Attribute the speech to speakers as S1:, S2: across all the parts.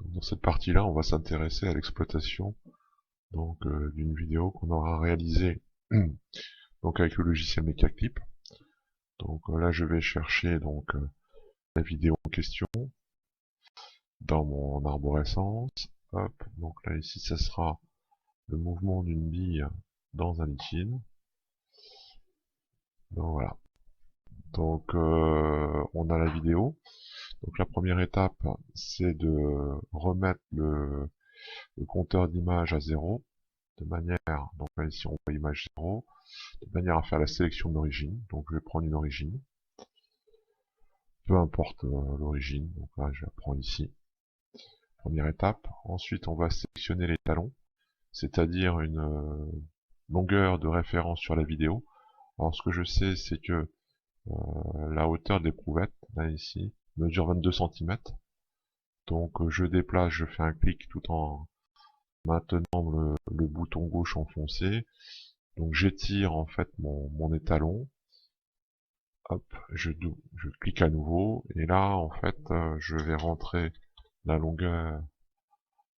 S1: Dans cette partie-là, on va s'intéresser à l'exploitation d'une vidéo qu'on aura réalisée donc avec le logiciel MekaClip. Donc là, je vais chercher la vidéo en question dans mon arborescence. Hop, donc là ici, ça sera le mouvement d'une bille dans un liquide. Donc voilà. Donc on a la vidéo. Donc la première étape, c'est de remettre le compteur d'image à 0, de manière, donc là ici on voit image 0, de manière à faire la sélection d'origine. Donc je vais prendre une origine, peu importe l'origine, donc là je la prends ici. Première étape. Ensuite on va sélectionner les talons, c'est-à-dire une longueur de référence sur la vidéo. Alors ce que je sais, c'est que la hauteur de l'éprouvette, là ici, mesure 22 cm. Donc je déplace, je fais un clic tout en maintenant le bouton gauche enfoncé. Donc j'étire en fait mon étalon. Hop, je clique à nouveau. Et là, en fait, je vais rentrer la longueur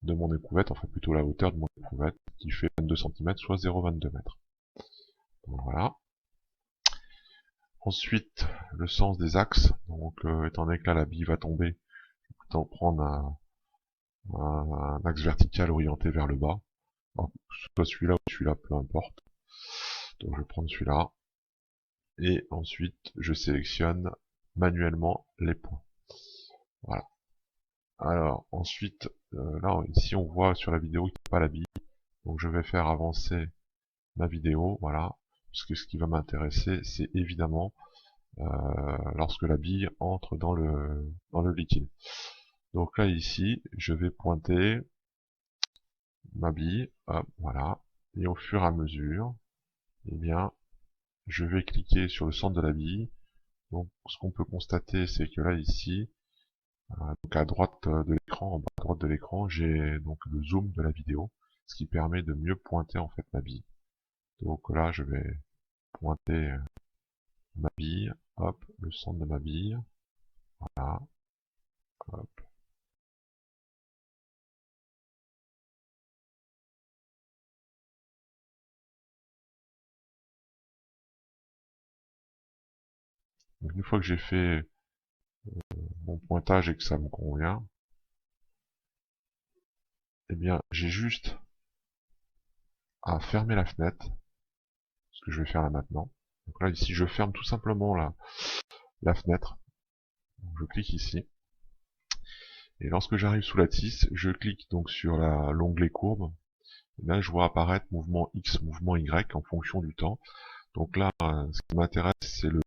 S1: de mon éprouvette, enfin plutôt la hauteur de mon éprouvette, qui fait 22 cm, soit 0,22 m. Donc voilà. Ensuite, le sens des axes. Donc étant donné que là la bille va tomber, autant prendre un axe vertical orienté vers le bas. Alors, soit celui-là ou celui-là, peu importe. Donc je vais prendre celui-là. Et ensuite, je sélectionne manuellement les points. Voilà. Alors, ensuite, là, ici, on voit sur la vidéo qu'il n'y a pas la bille. Donc je vais faire avancer ma vidéo, voilà. Puisque ce qui va m'intéresser, c'est évidemment lorsque la bille entre dans le liquide. Donc là, ici, je vais pointer ma bille, hop, voilà. Et au fur et à mesure, eh bien, je vais cliquer sur le centre de la bille. Donc, ce qu'on peut constater, c'est que là, ici, donc à droite de l'écran, en bas à droite de l'écran, j'ai donc le zoom de la vidéo, ce qui permet de mieux pointer en fait ma bille. Donc là, je vais pointer ma bille, hop, le centre de ma bille, voilà, hop. Donc une fois que j'ai fait mon pointage et que ça me convient, eh bien, j'ai juste à fermer la fenêtre, ce que je vais faire là maintenant. Donc là, ici, je ferme tout simplement la fenêtre. Donc, je clique ici. Et lorsque j'arrive sous la tisse, je clique donc sur l'onglet courbe. Et là, je vois apparaître mouvement X, mouvement Y en fonction du temps. Donc là, ce qui m'intéresse, c'est le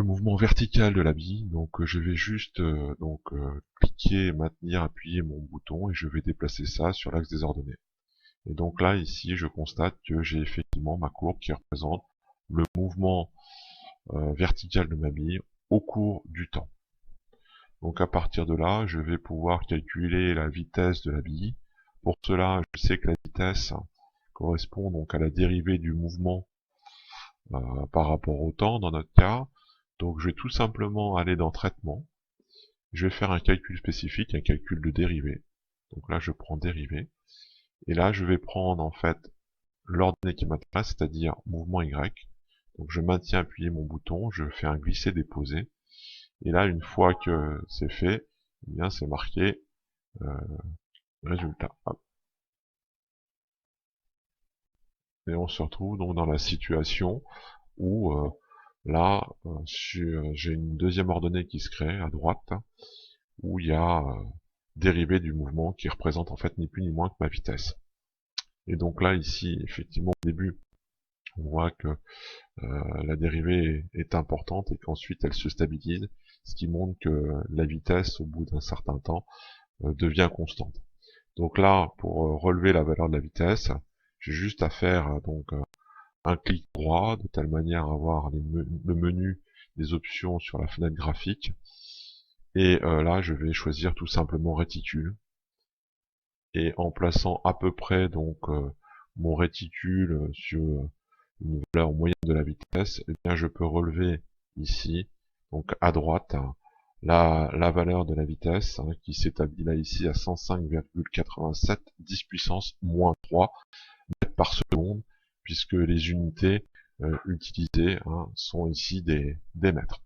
S1: mouvement vertical de la bille. Donc je vais juste cliquer, maintenir, appuyer mon bouton et je vais déplacer ça sur l'axe des ordonnées. Et donc là, ici, je constate que j'ai effectivement ma courbe qui représente le mouvement vertical de ma bille au cours du temps. Donc à partir de là, je vais pouvoir calculer la vitesse de la bille. Pour cela, je sais que la vitesse correspond donc à la dérivée du mouvement par rapport au temps dans notre cas. Donc je vais tout simplement aller dans traitement. Je vais faire un calcul spécifique, un calcul de dérivée. Donc là, je prends dérivée. Et là, je vais prendre en fait l'ordonnée qui m'intéresse, c'est-à-dire mouvement Y. Donc je maintiens appuyé mon bouton, je fais un glisser-déposer. Et là, une fois que c'est fait, eh bien c'est marqué résultat. Hop. Et on se retrouve donc dans la situation où là, j'ai une deuxième ordonnée qui se crée à droite, où il y a dérivée du mouvement qui représente en fait ni plus ni moins que ma vitesse. Et donc là, ici, effectivement, au début, on voit que la dérivée est importante et qu'ensuite elle se stabilise, ce qui montre que la vitesse, au bout d'un certain temps, devient constante. Donc là, pour relever la valeur de la vitesse, j'ai juste à faire un clic droit, de telle manière à avoir le menu des options sur la fenêtre graphique. Et là, je vais choisir tout simplement réticule. Et en plaçant à peu près mon réticule sur une valeur moyenne de la vitesse, eh bien je peux relever ici, donc à droite, la valeur de la vitesse, hein, qui s'établit là ici à 105,87, 10 puissance moins 3 mètres par seconde, puisque les unités utilisées, hein, sont ici des mètres.